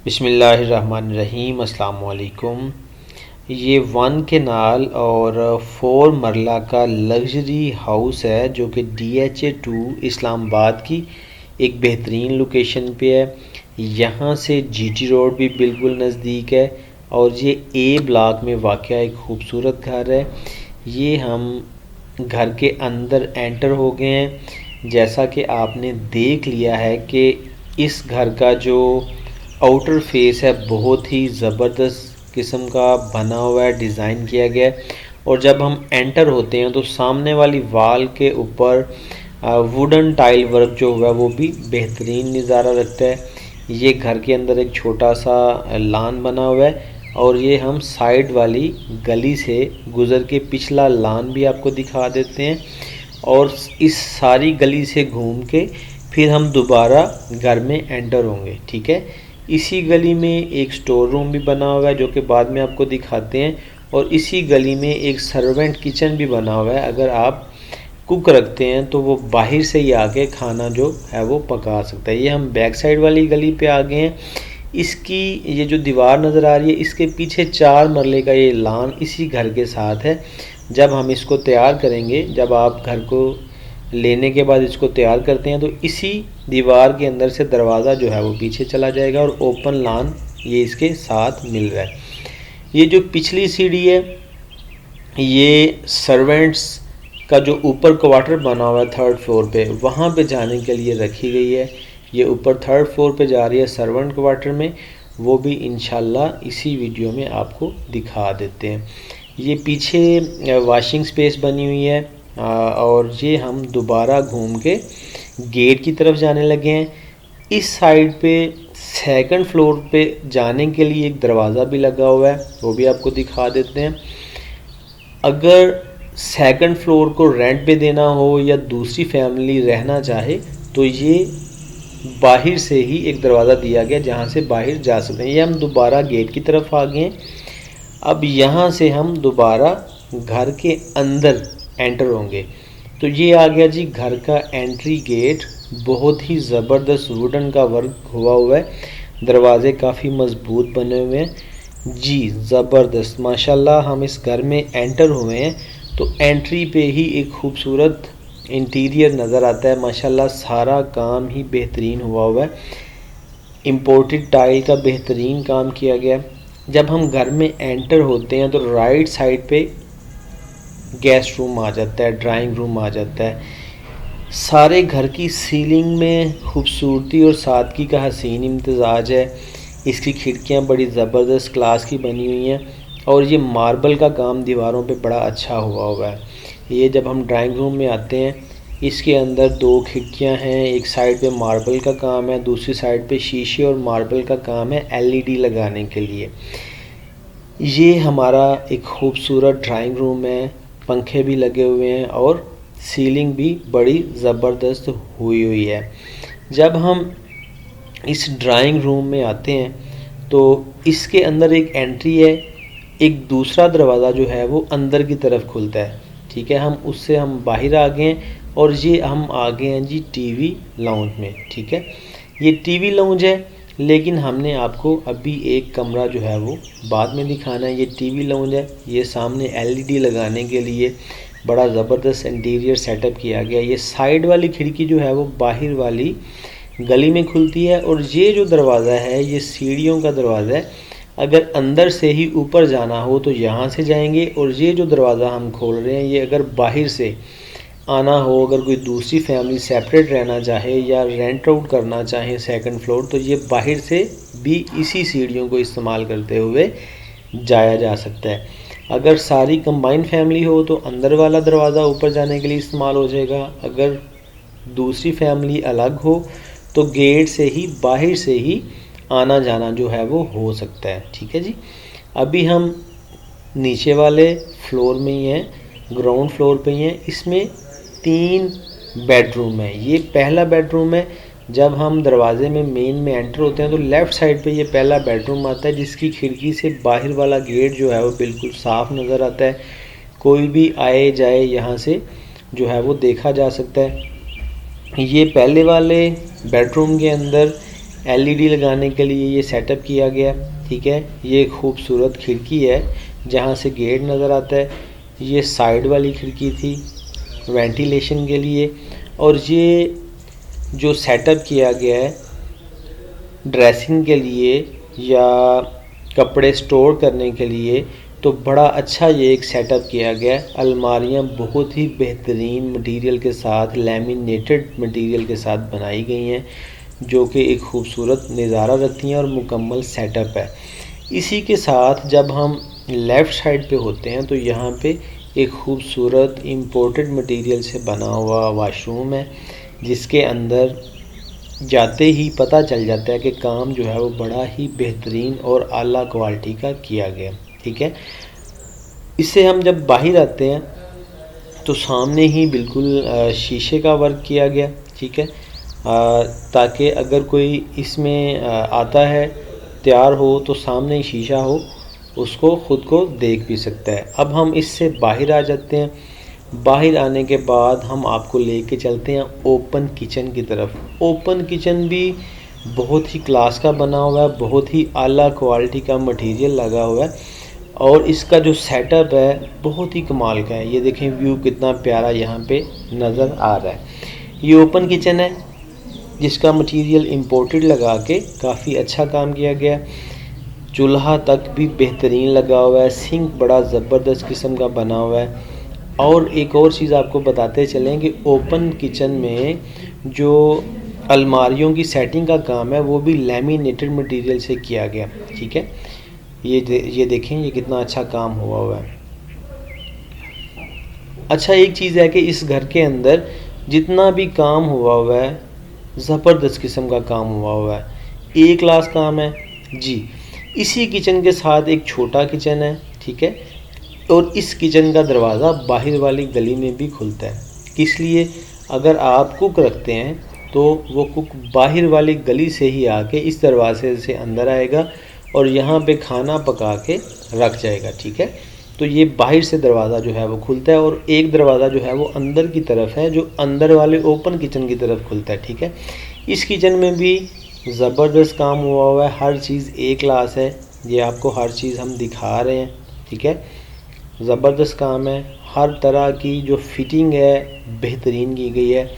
बिस्मिल्लाहिर्रहमानिर्रहीम। अस्सलाम वालेकुम। ये 1 केनाल और 4 मरला का लग्जरी हाउस है जो कि DHA 2 इस्लामाबाद की एक बेहतरीन लोकेशन पे है। यहाँ से GT रोड भी बिल्कुल नज़दीक है और ये A ब्लॉक में वाक़या एक खूबसूरत घर है। ये हम घर के अंदर एंटर हो गए हैं। जैसा कि आपने देख लिया है कि इस घर का जो आउटर फेस है बहुत ही ज़बरदस्त किस्म का बना हुआ है, डिज़ाइन किया गया है। और जब हम एंटर होते हैं तो सामने वाली वाल के ऊपर वुडन टाइल वर्क जो हुआ है वो भी बेहतरीन नज़ारा रखता है। ये घर के अंदर एक छोटा सा लान बना हुआ है और ये हम साइड वाली गली से गुज़र के पिछला लान भी आपको दिखा देते हैं और इस सारी गली से घूम के फिर हम दोबारा घर में एंटर होंगे। ठीक है, इसी गली में एक स्टोर रूम भी बना हुआ है जो कि बाद में आपको दिखाते हैं और इसी गली में एक सर्वेंट किचन भी बना हुआ है। अगर आप कुक रखते हैं तो वो बाहर से ही आके खाना जो है वो पका सकता है। ये हम बैक साइड वाली गली पे आ गए हैं। इसकी ये जो दीवार नज़र आ रही है इसके पीछे 4 मरले का ये लान इसी घर के साथ है। जब हम इसको तैयार करेंगे, जब आप घर को लेने के बाद इसको तैयार करते हैं तो इसी दीवार के अंदर से दरवाज़ा जो है वो पीछे चला जाएगा और ओपन लान ये इसके साथ मिल रहा है। ये जो पिछली सीढ़ी है ये सर्वेंट्स का जो ऊपर क्वार्टर बना हुआ है 3rd फ्लोर पे, वहाँ पे जाने के लिए रखी गई है। ये ऊपर 3rd फ्लोर पे जा रही है सर्वेंट क्वार्टर में, वो भी इंशाल्लाह इसी वीडियो में आपको दिखा देते हैं। ये पीछे वॉशिंग स्पेस बनी हुई है और ये हम दोबारा घूम के गेट की तरफ जाने लगे हैं। इस साइड पे 2nd फ्लोर पे जाने के लिए एक दरवाज़ा भी लगा हुआ है, वो भी आपको दिखा देते हैं। अगर 2nd फ्लोर को रेंट पे देना हो या दूसरी फैमिली रहना चाहे तो ये बाहर से ही एक दरवाज़ा दिया गया जहाँ से बाहर जा सकते हैं। ये हम दोबारा गेट की तरफ आ गए हैं। अब यहाँ से हम दोबारा घर के अंदर एंटर होंगे तो ये आ गया जी घर का एंट्री गेट। बहुत ही ज़बरदस्त वुडन का वर्क हुआ है, दरवाज़े काफ़ी मज़बूत बने हुए हैं जी, ज़बरदस्त माशाल्लाह। हम इस घर में एंटर हुए हैं तो एंट्री पे ही एक खूबसूरत इंटीरियर नज़र आता है माशाल्लाह। सारा काम ही बेहतरीन हुआ है, इम्पोर्टेड टाइल का बेहतरीन काम किया गया है। जब हम घर में एंटर होते हैं तो राइट साइड पे गेस्ट रूम आ जाता है, ड्राइंग रूम आ जाता है। सारे घर की सीलिंग में खूबसूरती और सादगी का हसीन इम्तजाज है। इसकी खिड़कियां बड़ी ज़बरदस्त क्लास की बनी हुई हैं और ये मार्बल का काम दीवारों पे बड़ा अच्छा हुआ है। ये जब हम ड्राइंग रूम में आते हैं इसके अंदर 2 खिड़कियां हैं, एक साइड पे मार्बल का काम है, दूसरी साइड पे शीशे और मार्बल का काम है LED लगाने के लिए। ये हमारा एक खूबसूरत ड्राइंग रूम है, पंखे भी लगे हुए हैं और सीलिंग भी बड़ी ज़बरदस्त हुई है। जब हम इस ड्राइंग रूम में आते हैं तो इसके अंदर एक एंट्री है, एक दूसरा दरवाज़ा जो है वो अंदर की तरफ खुलता है। ठीक है, हम उससे हम बाहर आ गए हैं और ये हम आ गए हैं जी TV लाउंज में। ठीक है, ये TV लाउंज है लेकिन हमने आपको अभी एक कमरा जो है वो बाद में दिखाना है। ये TV लाउंज है, ये सामने LED लगाने के लिए बड़ा ज़बरदस्त इंटीरियर सेटअप किया गया। ये साइड वाली खिड़की जो है वो बाहर वाली गली में खुलती है और ये जो दरवाज़ा है ये सीढ़ियों का दरवाज़ा है। अगर अंदर से ही ऊपर जाना हो तो यहाँ से जाएंगे और ये जो दरवाज़ा हम खोल रहे हैं ये अगर बाहर से आना हो, अगर कोई दूसरी फैमिली सेपरेट रहना चाहे या रेंट आउट करना चाहे 2nd फ्लोर, तो ये बाहर से भी इसी सीढ़ियों को इस्तेमाल करते हुए जाया जा सकता है। अगर सारी कंबाइंड फैमिली हो तो अंदर वाला दरवाज़ा ऊपर जाने के लिए इस्तेमाल हो जाएगा। अगर दूसरी फैमिली अलग हो तो गेट से ही बाहर से ही आना जाना जो है वो हो सकता है। ठीक है जी, अभी हम नीचे वाले फ्लोर में ही हैं, ग्राउंड फ्लोर पे ही हैं। इसमें 3 बेडरूम है। ये पहला बेडरूम है। जब हम दरवाजे में मेन में एंटर होते हैं तो लेफ़्ट साइड पे ये पहला बेडरूम आता है जिसकी खिड़की से बाहर वाला गेट जो है वो बिल्कुल साफ़ नज़र आता है। कोई भी आए जाए यहाँ से जो है वो देखा जा सकता है। ये पहले वाले बेडरूम के अंदर एलईडी लगाने के लिए ये सेटअप किया गया, ठीक है। ये खूबसूरत खिड़की है जहाँ से गेट नज़र आता है। ये साइड वाली खिड़की थी वेंटिलेशन के लिए। और ये जो सेटअप किया गया है ड्रेसिंग के लिए या कपड़े स्टोर करने के लिए, तो बड़ा अच्छा ये एक सेटअप किया गया है। अलमारियाँ बहुत ही बेहतरीन मटेरियल के साथ, लेमिनेटेड मटेरियल के साथ बनाई गई हैं, जो कि एक खूबसूरत नज़ारा रखती हैं और मुकम्मल सेटअप है। इसी के साथ जब हम लेफ़्ट साइड पे होते हैं तो यहाँ पे एक खूबसूरत इंपोर्टेड मटेरियल से बना हुआ वाशरूम है, जिसके अंदर जाते ही पता चल जाता है कि काम जो है वो बड़ा ही बेहतरीन और आला क्वालिटी का किया गया, ठीक है। इससे हम जब बाहर आते हैं तो सामने ही बिल्कुल शीशे का वर्क किया गया, ठीक है, ताकि अगर कोई इसमें आता है तैयार हो तो सामने ही शीशा हो, उसको ख़ुद को देख भी सकता है। अब हम इससे बाहर आ जाते हैं। बाहर आने के बाद हम आपको लेके चलते हैं ओपन किचन की तरफ। ओपन किचन भी बहुत ही क्लास का बना हुआ है, बहुत ही आला क्वालिटी का मटेरियल लगा हुआ है और इसका जो सेटअप है बहुत ही कमाल का है। ये देखें व्यू कितना प्यारा यहाँ पे नज़र आ रहा है। ये ओपन किचन है जिसका मटेरियल इंपोर्टेड लगा के काफ़ी अच्छा काम किया गया। चूल्हा तक भी बेहतरीन लगा हुआ है, सिंक बड़ा ज़बरदस्त किस्म का बना हुआ है। और एक और चीज़ आपको बताते चलें कि ओपन किचन में जो अलमारियों की सेटिंग का काम है वो भी लेमिनेटेड मटेरियल से किया गया, ठीक है। ये देखें ये कितना अच्छा काम हुआ है। अच्छा एक चीज़ है कि इस घर के अंदर जितना भी काम हुआ है ज़बरदस्त किस्म का काम हुआ है, ए क्लास काम है जी। इसी किचन के साथ एक छोटा किचन है, ठीक है, और इस किचन का दरवाज़ा बाहर वाली गली में भी खुलता है। किस लिए? अगर आप कुक रखते हैं तो वो कुक बाहर वाली गली से ही आके इस दरवाजे से अंदर आएगा और यहाँ पे खाना पका के रख जाएगा, ठीक है। तो ये बाहर से दरवाज़ा जो है वो खुलता है और एक दरवाज़ा जो है वो अंदर की तरफ है, जो अंदर वाले ओपन किचन की तरफ खुलता है, ठीक है। इस किचन में भी ज़बरदस्त काम हुआ है, हर चीज़ ए क्लास है। ये आपको हर चीज़ हम दिखा रहे हैं, ठीक है। ज़बरदस्त काम है, हर तरह की जो फिटिंग है बेहतरीन की गई है।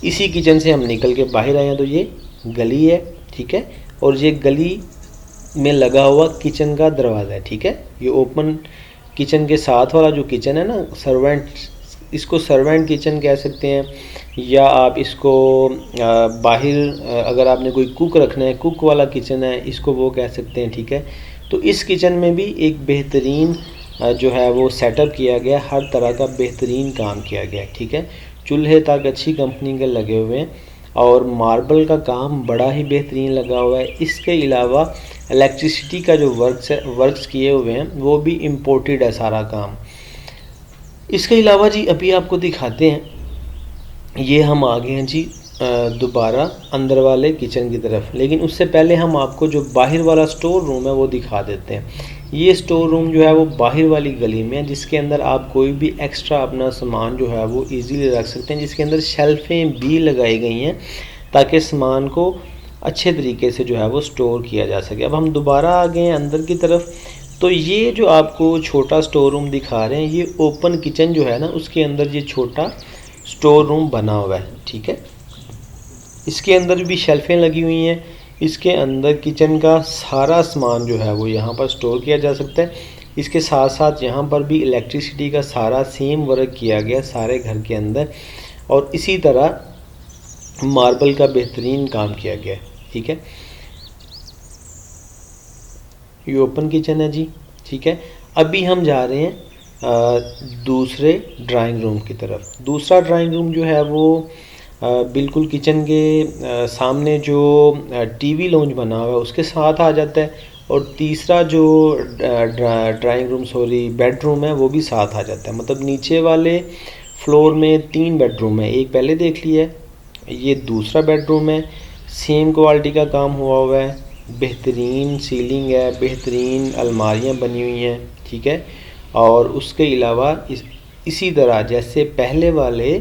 इसी किचन से हम निकल के बाहर आए हैं तो ये गली है, ठीक है, और ये गली में लगा हुआ किचन का दरवाज़ा है, ठीक है। ये ओपन किचन के साथ वाला जो किचन है ना, सर्वेंट, इसको सर्वेंट किचन कह सकते हैं, या आप इसको बाहर अगर आपने कोई कुक रखना है, कुक वाला किचन है, इसको वो कह सकते हैं, ठीक है। तो इस किचन में भी एक बेहतरीन जो है वो सेटअप किया गया, हर तरह का बेहतरीन काम किया गया, ठीक है। चूल्हे तक अच्छी कंपनी के लगे हुए हैं और मार्बल का काम बड़ा ही बेहतरीन लगा हुआ है। इसके अलावा इलेक्ट्रिसिटी का जो वर्क्स किए हुए हैं वो भी इम्पोर्टेड है सारा काम। इसके अलावा जी अभी आपको दिखाते हैं, ये हम आ गए हैं जी दोबारा अंदर वाले किचन की तरफ, लेकिन उससे पहले हम आपको जो बाहर वाला स्टोर रूम है वो दिखा देते हैं। ये स्टोर रूम जो है वो बाहर वाली गली में है, जिसके अंदर आप कोई भी एक्स्ट्रा अपना सामान जो है वो इजीली रख सकते हैं, जिसके अंदर शेल्फें भी लगाई गई हैं ताकि सामान को अच्छे तरीके से जो है वो स्टोर किया जा सके। अब हम दोबारा आ गए हैं अंदर की तरफ। तो ये जो आपको छोटा स्टोर रूम दिखा रहे हैं, ये ओपन किचन जो है ना, उसके अंदर ये छोटा स्टोर रूम बना हुआ है, ठीक है। इसके अंदर भी शेल्फें लगी हुई हैं। इसके अंदर किचन का सारा सामान जो है वो यहाँ पर स्टोर किया जा सकता है। इसके साथ साथ यहाँ पर भी इलेक्ट्रिसिटी का सारा सेम वर्क किया गया सारे घर के अंदर, और इसी तरह मार्बल का बेहतरीन काम किया गया, ठीक है। ये ओपन किचन है जी, ठीक है। अभी हम जा रहे हैं दूसरे ड्राइंग रूम की तरफ। दूसरा ड्राइंग रूम जो है वो बिल्कुल किचन के सामने जो टीवी लॉन्ज बना हुआ है उसके साथ आ जाता है, और तीसरा जो ड्राइंग रूम बेडरूम है वो भी साथ आ जाता है। मतलब नीचे वाले फ्लोर में 3 बेडरूम है, एक पहले देख लिया है, ये दूसरा बेडरूम है। सेम क्वालिटी का काम हुआ है, बेहतरीन सीलिंग है, बेहतरीन अलमारियाँ बनी हुई हैं, ठीक है। और उसके अलावा इसी तरह जैसे पहले वाले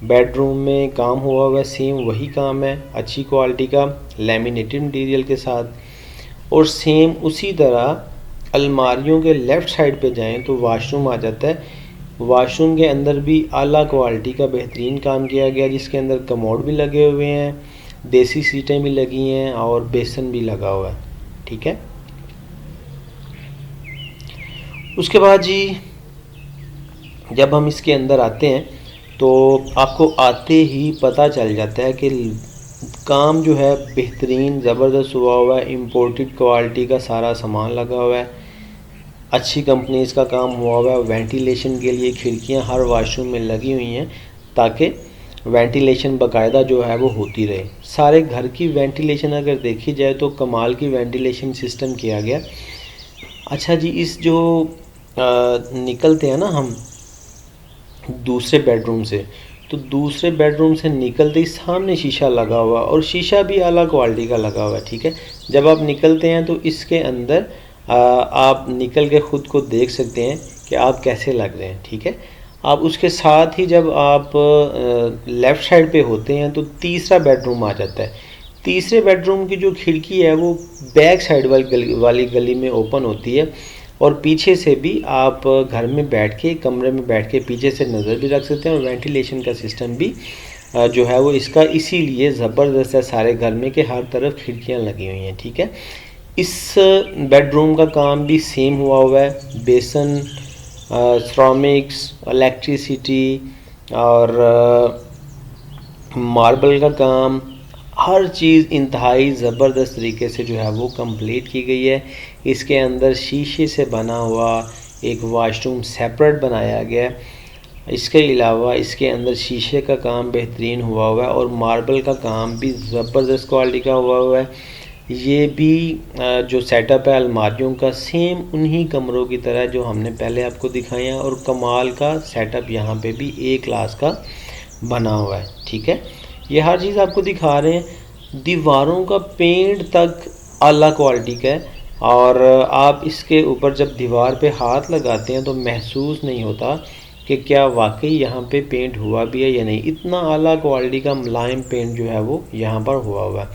बेडरूम में काम हुआ हुआ सेम वही काम है, अच्छी क्वालिटी का लैमिनेटेड मटेरियल के साथ। और सेम उसी तरह अलमारियों के लेफ़्ट साइड पे जाएं तो वॉशरूम आ जाता है। वॉशरूम के अंदर भी आला क्वालिटी का बेहतरीन काम किया गया, जिसके अंदर कमोड भी लगे हुए हैं, देसी सीटें भी लगी हैं और बेसन भी लगा हुआ है। ठीक है, उसके बाद जी जब हम इसके अंदर आते हैं तो आपको आते ही पता चल जाता है कि काम जो है बेहतरीन ज़बरदस्त हुआ है, इम्पोर्टेड क्वालिटी का सारा सामान लगा हुआ है, अच्छी कंपनीज़ का काम हुआ है। वेंटिलेशन के लिए खिड़कियां हर वाशरूम में लगी हुई हैं ताकि वेंटिलेशन बाकायदा जो है वो होती रहे। सारे घर की वेंटिलेशन अगर देखी जाए तो कमाल की वेंटिलेशन सिस्टम किया गया। अच्छा जी, इस जो निकलते हैं ना हम दूसरे बेडरूम से, तो दूसरे बेडरूम से निकलते ही सामने शीशा लगा हुआ और शीशा भी आला क्वालिटी का लगा हुआ है। ठीक है, जब आप निकलते हैं तो इसके अंदर आप निकल के ख़ुद को देख सकते हैं कि आप कैसे लग रहे हैं। ठीक है, आप उसके साथ ही जब आप लेफ़्ट साइड पे होते हैं तो तीसरा बेडरूम आ जाता है। तीसरे बेडरूम की जो खिड़की है वो बैक साइड वाली गली में ओपन होती है और पीछे से भी आप घर में बैठ के, कमरे में बैठ के पीछे से नज़र भी रख सकते हैं और वेंटिलेशन का सिस्टम भी जो है वो इसका इसीलिए ज़बरदस्त है सारे घर में कि हर तरफ खिड़कियाँ लगी हुई हैं। ठीक है, इस बेडरूम का काम भी सेम हुआ है, बेसन, सिरामिक्स, इलेक्ट्रिसिटी और मार्बल का काम, हर चीज़ इंतहाई ज़बरदस्त तरीके से जो है वो कंप्लीट की गई है। इसके अंदर शीशे से बना हुआ एक वॉशरूम सेपरेट बनाया गया है। इसके अलावा इसके अंदर शीशे का काम बेहतरीन हुआ है और मार्बल का काम भी ज़बरदस्त क्वालिटी का हुआ है। ये भी जो सेटअप है अलमारियों का सेम उन्हीं कमरों की तरह जो हमने पहले आपको दिखाए हैं और कमाल का सेटअप यहाँ पे भी ए क्लास का बना हुआ है। ठीक है, ये हर चीज़ आपको दिखा रहे हैं। दीवारों का पेंट तक आला क्वालिटी का है और आप इसके ऊपर जब दीवार पे हाथ लगाते हैं तो महसूस नहीं होता कि क्या वाकई यहाँ पे पेंट हुआ भी है या नहीं। इतना आला क्वालिटी का मुलायम पेंट जो है वो यहाँ पर हुआ है।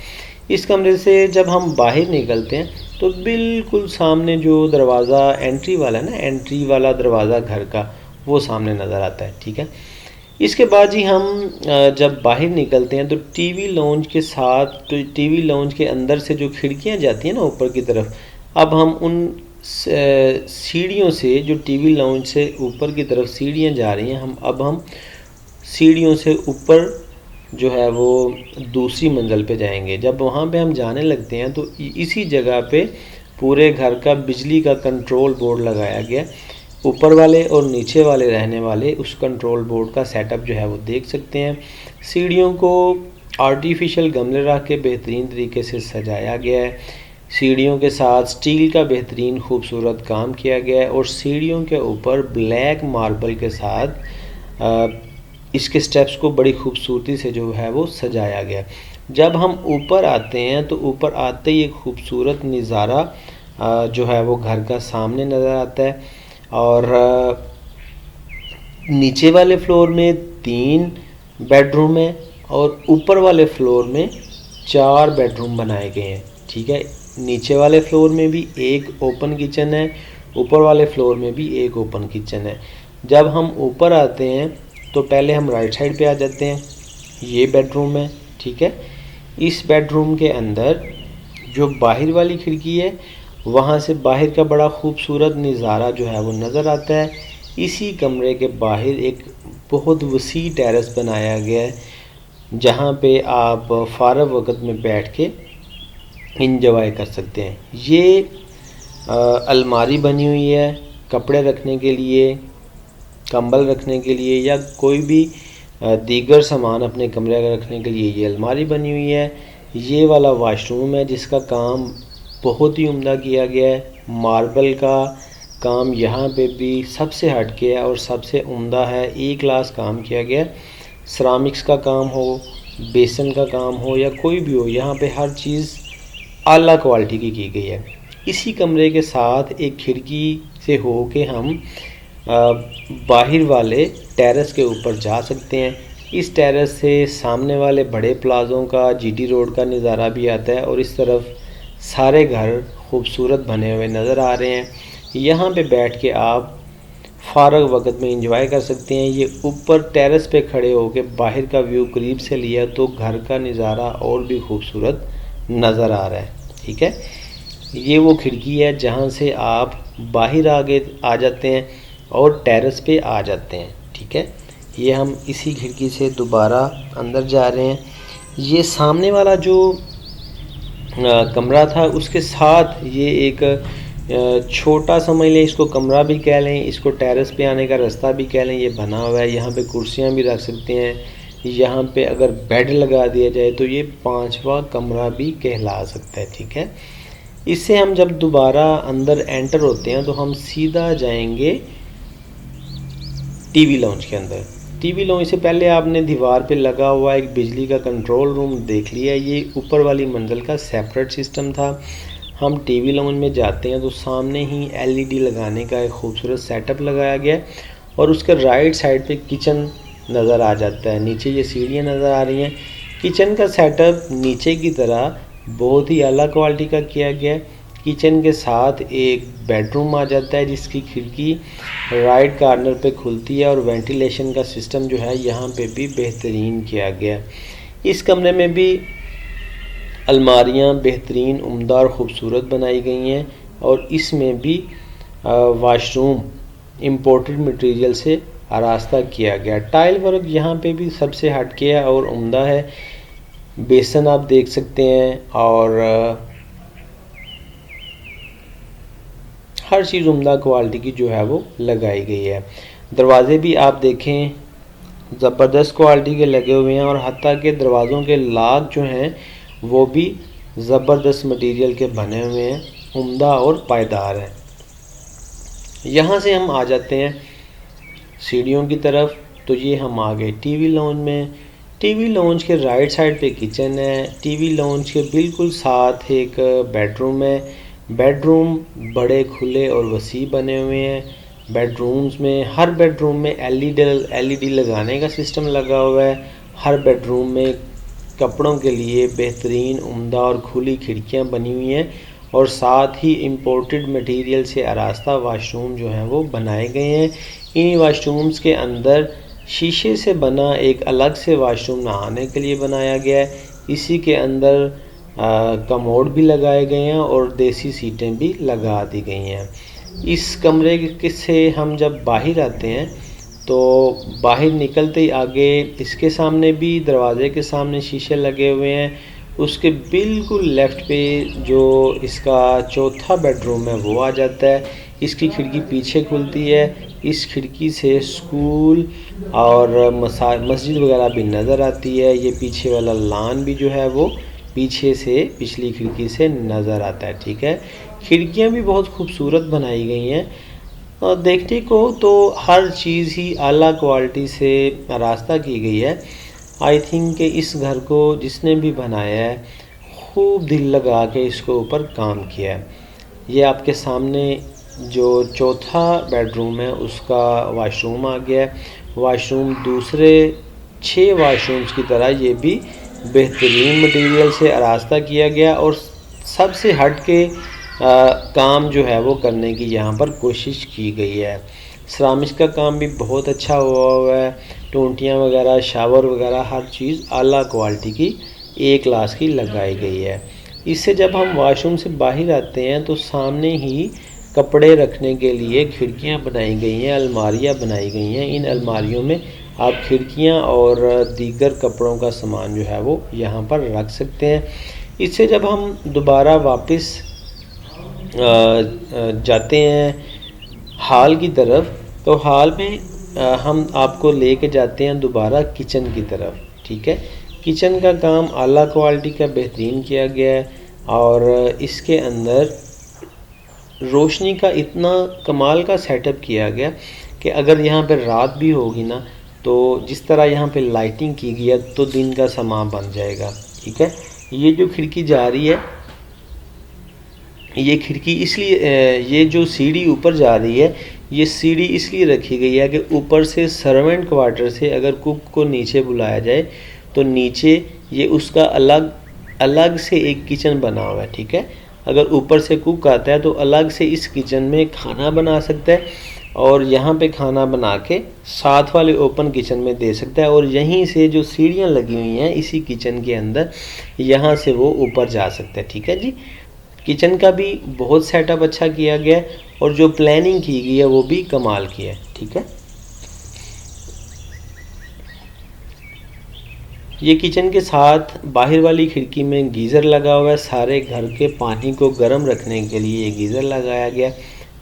इस कमरे से जब हम बाहर निकलते हैं तो बिल्कुल सामने जो दरवाज़ा एंट्री वाला है ना, एंट्री वाला दरवाज़ा घर का, वो सामने नज़र आता है। ठीक है, इसके बाद ही हम जब बाहर निकलते हैं तो टीवी लाउंज के साथ, तो टीवी लाउंज के अंदर से जो खिड़कियां जाती हैं ना ऊपर की तरफ, अब हम उन सीढ़ियों से, जो टीवी लाउंज से ऊपर की तरफ सीढ़ियां जा रही हैं, हम सीढ़ियों से ऊपर जो है वो दूसरी मंजिल पे जाएंगे। जब वहाँ पे हम जाने लगते हैं तो इसी जगह पे पूरे घर का बिजली का कंट्रोल बोर्ड लगाया गया। ऊपर वाले और नीचे वाले रहने वाले उस कंट्रोल बोर्ड का सेटअप जो है वो देख सकते हैं। सीढ़ियों को आर्टिफिशियल गमले रख के बेहतरीन तरीके से सजाया गया है। सीढ़ियों के साथ स्टील का बेहतरीन खूबसूरत काम किया गया है और सीढ़ियों के ऊपर ब्लैक मार्बल के साथ इसके स्टेप्स को बड़ी खूबसूरती से जो है वो सजाया गया। जब हम ऊपर आते हैं तो ऊपर आते ही एक खूबसूरत नज़ारा जो है वो घर का सामने नज़र आता है और नीचे वाले फ्लोर में 3 बेडरूम है और ऊपर वाले फ्लोर में 4 बेडरूम बनाए गए हैं। ठीक है, नीचे वाले फ्लोर में भी एक ओपन किचन है, ऊपर वाले फ्लोर में भी एक ओपन किचन है। जब हम ऊपर आते हैं तो पहले हम राइट साइड पे आ जाते हैं, ये बेडरूम है। ठीक है, इस बेडरूम के अंदर जो बाहर वाली खिड़की है वहाँ से बाहर का बड़ा खूबसूरत नज़ारा जो है वो नज़र आता है। इसी कमरे के बाहर एक बहुत वसी टेरेस बनाया गया है जहाँ पे आप फ़ारग वक़्त में बैठ के इंजॉय कर सकते हैं। ये अलमारी बनी हुई है कपड़े रखने के लिए, कंबल रखने के लिए या कोई भी दीगर सामान अपने कमरे में रखने के लिए ये अलमारी बनी हुई है। ये वाला वाशरूम है जिसका काम बहुत ही उम्दा किया गया है। मार्बल का काम यहाँ पे भी सबसे हट के है और सबसे उम्दा है, ए क्लास काम किया गया है। सिरामिक्स का काम हो, बेसन का काम हो या कोई भी हो, यहाँ पे हर चीज़ आला क्वालिटी की गई है। इसी कमरे के साथ एक खिड़की से हो के हम बाहर वाले टेरेस के ऊपर जा सकते हैं। इस टेरेस से सामने वाले बड़े प्लाज़ों का, जीटी रोड का नज़ारा भी आता है और इस तरफ सारे घर खूबसूरत बने हुए नज़र आ रहे हैं। यहाँ पे बैठ के आप फ़ारग वक्त में इंजॉय कर सकते हैं। ये ऊपर टेरेस पे खड़े होकर बाहर का व्यू करीब से लिया तो घर का नज़ारा और भी खूबसूरत नज़र आ रहा है। ठीक है, ये वो खिड़की है जहाँ से आप बाहर आ जाते हैं और टेरेस पे आ जाते हैं। ठीक है, ये हम इसी खिड़की से दोबारा अंदर जा रहे हैं। ये सामने वाला जो कमरा था उसके साथ ये एक छोटा समझ लें, इसको कमरा भी कह लें, इसको टेरेस पे आने का रास्ता भी कह लें, ये बना हुआ है। यहाँ पे कुर्सियाँ भी रख सकते हैं। यहाँ पे अगर बेड लगा दिया जाए तो ये 5वां कमरा भी कहला सकता है। ठीक है, इससे हम जब दोबारा अंदर एंटर होते हैं तो हम सीधा जाएंगे टीवी लाउंज के अंदर। टीवी लाउंज से पहले आपने दीवार पे लगा हुआ एक बिजली का कंट्रोल रूम देख लिया। ये ऊपर वाली मंजिल का सेपरेट सिस्टम था। हम टीवी लाउंज में जाते हैं तो सामने ही एलईडी लगाने का एक खूबसूरत सेटअप लगाया गया है और उसके राइट साइड पे किचन नज़र आ जाता है। नीचे ये सीढ़ियाँ नज़र आ रही हैं। किचन का सेटअप नीचे की तरह बहुत ही अलग क्वालिटी का किया गया है। किचन के साथ एक बेडरूम आ जाता है जिसकी खिड़की राइट कॉर्नर पे खुलती है और वेंटिलेशन का सिस्टम जो है यहाँ पे भी बेहतरीन किया गया है। इस कमरे में भी अलमारियाँ बेहतरीन, उम्दा और ख़ूबसूरत बनाई गई हैं और इसमें भी वाशरूम इम्पोर्टेड मटेरियल से आरास्ता किया गया। टाइल वर्क यहाँ पे भी सबसे हटके है और उम्दा है। बेसन आप देख सकते हैं और हर चीज़ उम्दा क्वालिटी की जो है वो लगाई गई है। दरवाज़े भी आप देखें ज़बरदस्त क्वालिटी के लगे हुए हैं और हत्ता के दरवाज़ों के लॉक जो हैं वो भी ज़बरदस्त मटेरियल के बने हुए हैं, उम्दा और पायदार हैं। यहाँ से हम आ जाते हैं सीढ़ियों की तरफ, तो ये हम आ गए टीवी लाउंज में। टीवी लाउंज के राइट साइड पे किचन है। टीवी लाउंज के बिल्कुल साथ एक बेडरूम है। बेडरूम बड़े खुले और वसी बने हुए हैं। बेडरूम्स में हर बेडरूम में एलईडी लगाने का सिस्टम लगा हुआ है। हर बेडरूम में कपड़ों के लिए बेहतरीन, उम्दा और खुली खिड़कियां बनी हुई हैं और साथ ही इम्पोर्टेड मटेरियल से आरास्ता वाशरूम जो हैं वो बनाए गए हैं। इन वाशरूम्स के अंदर शीशे से बना एक अलग से वाशरूम नहाने के लिए बनाया गया है। इसी के अंदर कमोड भी लगाए गए हैं और देसी सीटें भी लगा दी गई हैं। इस कमरे से हम जब बाहर आते हैं तो बाहर निकलते ही आगे इसके सामने भी दरवाज़े के सामने शीशे लगे हुए हैं। उसके बिल्कुल लेफ़्ट पे जो इसका चौथा बेडरूम है वो आ जाता है। इसकी खिड़की पीछे खुलती है। इस खिड़की से स्कूल और मस्जिद वगैरह भी नज़र आती है। ये पीछे वाला लान भी जो है वो पीछे से पिछली खिड़की से नज़र आता है। ठीक है, खिड़कियाँ भी बहुत खूबसूरत बनाई गई हैं और देखने को तो हर चीज़ ही आला क्वालिटी से रास्ता की गई है। आई थिंक कि इस घर को जिसने भी बनाया है खूब दिल लगा के इसको ऊपर काम किया है। ये आपके सामने जो चौथा बेडरूम है उसका वाशरूम आ गया है। वाशरूम दूसरे 6 वाशरूम्स की तरह ये भी बेहतरीन मटेरियल से आरास्ता किया गया और सबसे हट के काम जो है वो करने की यहाँ पर कोशिश की गई है। सरामिक्स का काम भी बहुत अच्छा हुआ है। टोंटियाँ वगैरह, शावर वगैरह हर चीज़ आला क्वालिटी की A क्लास की लगाई गई है। इससे जब हम वॉशरूम से बाहर आते हैं तो सामने ही कपड़े रखने के लिए खिड़कियाँ बनाई गई हैं, अलमारियाँ बनाई गई हैं। इन अलमारियों में आप खिड़कियाँ और दीगर कपड़ों का सामान जो है वो यहाँ पर रख सकते हैं। इससे जब हम दोबारा वापस जाते हैं हॉल की तरफ तो हॉल में हम आपको लेके जाते हैं दोबारा किचन की तरफ। ठीक है, किचन का काम आला क्वालिटी का बेहतरीन किया गया है और इसके अंदर रोशनी का इतना कमाल का सेटअप किया गया कि अगर यहाँ पर रात भी होगी ना तो जिस तरह यहाँ पे लाइटिंग की गई है तो दिन का समा बन जाएगा। ठीक है, ये जो खिड़की जा रही है ये खिड़की इसलिए ये जो सीढ़ी ऊपर जा रही है ये सीढ़ी इसलिए रखी गई है कि ऊपर से सर्वेंट क्वार्टर से अगर कुक को नीचे बुलाया जाए तो नीचे ये उसका अलग अलग से एक किचन बना हुआ है, ठीक है। अगर ऊपर से कुक आता है तो अलग से इस किचन में खाना बना सकता है और यहाँ पे खाना बना के साथ वाले ओपन किचन में दे सकता है, और यहीं से जो सीढ़ियाँ लगी हुई हैं इसी किचन के अंदर, यहाँ से वो ऊपर जा सकता है, ठीक है जी। किचन का भी बहुत सेटअप अच्छा किया गया है और जो प्लानिंग की गई है वो भी कमाल की है, ठीक है। ये किचन के साथ बाहर वाली खिड़की में गीज़र लगा हुआ है, सारे घर के पानी को गर्म रखने के लिए ये गीज़र लगाया गया,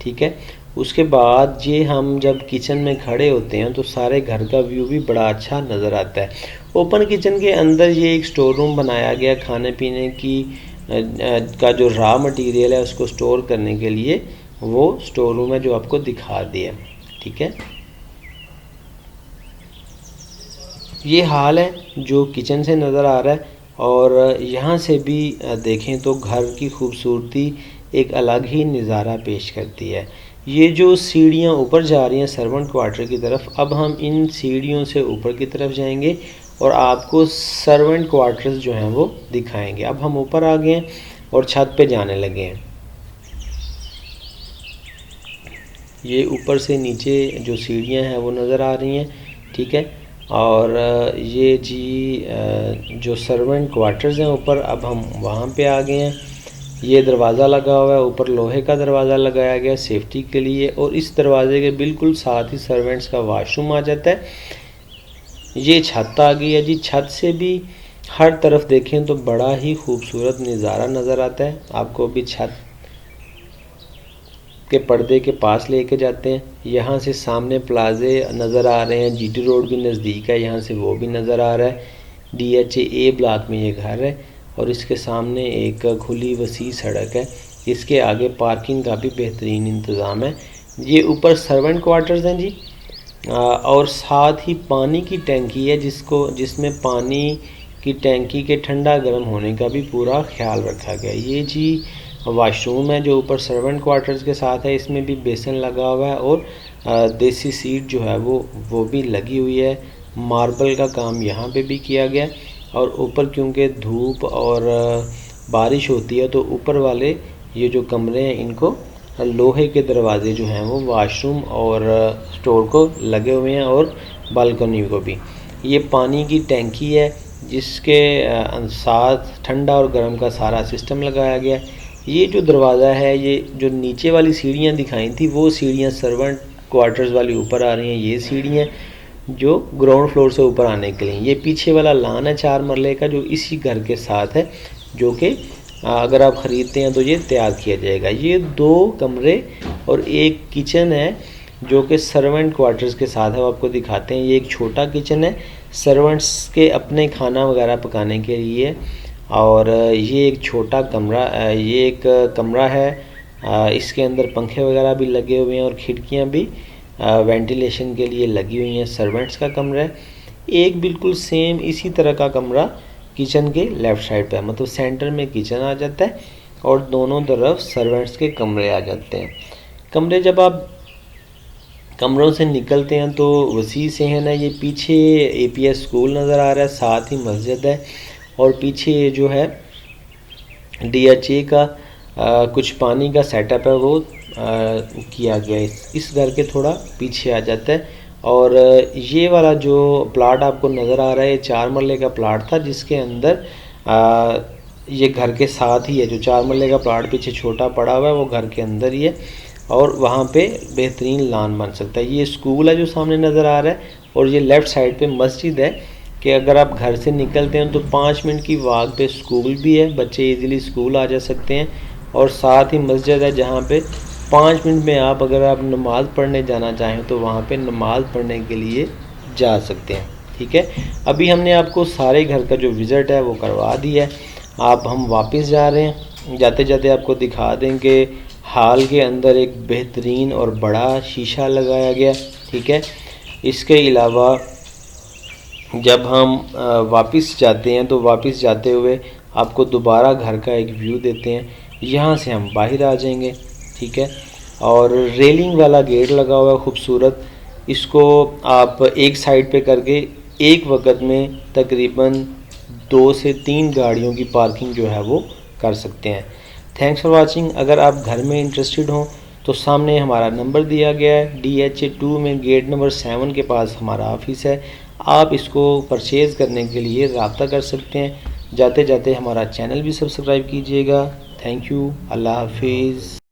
ठीक है। उसके बाद ये हम जब किचन में खड़े होते हैं तो सारे घर का व्यू भी बड़ा अच्छा नज़र आता है। ओपन किचन के अंदर ये एक स्टोर रूम बनाया गया, खाने पीने की का जो रॉ मटेरियल है उसको स्टोर करने के लिए वो स्टोर रूम है जो आपको दिखा दिया, ठीक है। ये हाल है जो किचन से नज़र आ रहा है, और यहाँ से भी देखें तो घर की खूबसूरती एक अलग ही नज़ारा पेश करती है। ये जो सीढ़ियाँ ऊपर जा रही हैं सर्वेंट क्वार्टर की तरफ, अब हम इन सीढ़ियों से ऊपर की तरफ जाएंगे और आपको सर्वेंट क्वार्टर्स जो हैं वो दिखाएंगे। अब हम ऊपर आ गए हैं और छत पे जाने लगे हैं। ये ऊपर से नीचे जो सीढ़ियाँ हैं वो नज़र आ रही हैं, ठीक है। और ये जी जो सर्वेंट क्वार्टर्स हैं ऊपर, अब हम वहाँ पे आ गए हैं। ये दरवाज़ा लगा हुआ है, ऊपर लोहे का दरवाज़ा लगाया गया सेफ्टी के लिए, और इस दरवाजे के बिल्कुल साथ ही सर्वेंट्स का वाशरूम आ जाता है। ये छत आ गई है जी। छत से भी हर तरफ देखें तो बड़ा ही खूबसूरत नज़ारा नज़र आता है। आपको भी छत के पर्दे के पास लेके जाते हैं। यहाँ से सामने प्लाजे नज़र आ रहे हैं, जीटी रोड भी नज़दीक है, यहाँ से वो भी नज़र आ रहा है। DHA ब्लॉक में ये घर है और इसके सामने एक खुली वसी सड़क है। इसके आगे पार्किंग का भी बेहतरीन इंतज़ाम है। ये ऊपर सर्वेंट क्वार्टर्स हैं जी, और साथ ही पानी की टंकी है जिसमें पानी की टंकी के ठंडा गर्म होने का भी पूरा ख्याल रखा गया। ये जी वाशरूम है जो ऊपर सर्वेंट क्वार्टर्स के साथ है, इसमें भी बेसन लगा हुआ है और देसी सीट जो है वो भी लगी हुई है। मार्बल का काम यहाँ पे भी किया गया, और ऊपर क्योंकि धूप और बारिश होती है तो ऊपर वाले ये जो कमरे हैं इनको लोहे के दरवाजे जो हैं वो वॉशरूम और स्टोर को लगे हुए हैं, और बालकनी को भी। ये पानी की टैंकी है जिसके साथ ठंडा और गर्म का सारा सिस्टम लगाया गया। ये जो दरवाज़ा है, ये जो नीचे वाली सीढ़ियाँ दिखाई थी वो सीढ़ियाँ सर्वेंट क्वार्टर्स वाली ऊपर आ रही हैं। ये सीढ़ियाँ जो ग्राउंड फ्लोर से ऊपर आने के लिए। ये पीछे वाला लान है 4 मरले का जो इसी घर के साथ है, जो कि अगर आप ख़रीदते हैं तो ये तैयार किया जाएगा। ये 2 कमरे और एक किचन है जो कि सर्वेंट क्वार्टर्स के साथ है, वो आपको दिखाते हैं। ये एक छोटा किचन है सर्वेंट्स के अपने खाना वगैरह पकाने के लिए, और ये एक छोटा कमरा, ये एक कमरा है। इसके अंदर पंखे वगैरह भी लगे हुए हैं और खिड़कियां भी वेंटिलेशन के लिए लगी हुई हैं। सर्वेंट्स का कमरा है। एक बिल्कुल सेम इसी तरह का कमरा किचन के लेफ़्ट साइड पे है, मतलब सेंटर में किचन आ जाता है और दोनों तरफ सर्वेंट्स के कमरे आ जाते हैं। कमरे जब आप कमरों से निकलते हैं तो वसी से है ना, ये पीछे APS स्कूल नज़र आ रहा है, साथ ही मस्जिद है, और पीछे जो है DHA का कुछ पानी का सेटअप है वो किया गया है। इस घर के थोड़ा पीछे आ जाता है। और ये वाला जो प्लाट आपको नज़र आ रहा है, 4 मरले का प्लाट था जिसके अंदर ये घर के साथ ही है। जो 4 मरले का प्लाट पीछे छोटा पड़ा हुआ है वो घर के अंदर ही है, और वहाँ पे बेहतरीन लान बन सकता है। ये स्कूल है जो सामने नज़र आ रहा है, और ये लेफ़्ट साइड पे मस्जिद है कि अगर आप घर से निकलते हैं तो 5 मिनट की वॉक पे स्कूल भी है, बच्चे इजीली स्कूल आ जा सकते हैं। और साथ ही मस्जिद है जहाँ पे 5 मिनट में आप अगर आप नमाज़ पढ़ने जाना चाहें तो वहाँ पे नमाज़ पढ़ने के लिए जा सकते हैं, ठीक है। अभी हमने आपको सारे घर का जो विज़िट है वो करवा दिया है। आप हम वापस जा रहे हैं। जाते जाते आपको दिखा दें कि हाल के अंदर एक बेहतरीन और बड़ा शीशा लगाया गया, ठीक है। इसके अलावा जब हम वापस जाते हैं तो वापस जाते हुए आपको दोबारा घर का एक व्यू देते हैं। यहाँ से हम बाहर आ जाएंगे, ठीक है। और रेलिंग वाला गेट लगा हुआ है खूबसूरत। इसको आप एक साइड पे करके एक वक्त में तकरीबन 2 से 3 गाड़ियों की पार्किंग जो है वो कर सकते हैं। Thanks for watching. अगर आप घर में इंटरेस्टेड हों तो सामने हमारा नंबर दिया गया है, DHA2 में गेट नंबर 7 के पास हमारा ऑफिस है। आप इसको परचेज़ करने के लिए रब्ता कर सकते हैं। जाते जाते हमारा चैनल भी सब्सक्राइब कीजिएगा। Thank you. अल्लाह हाफिज़।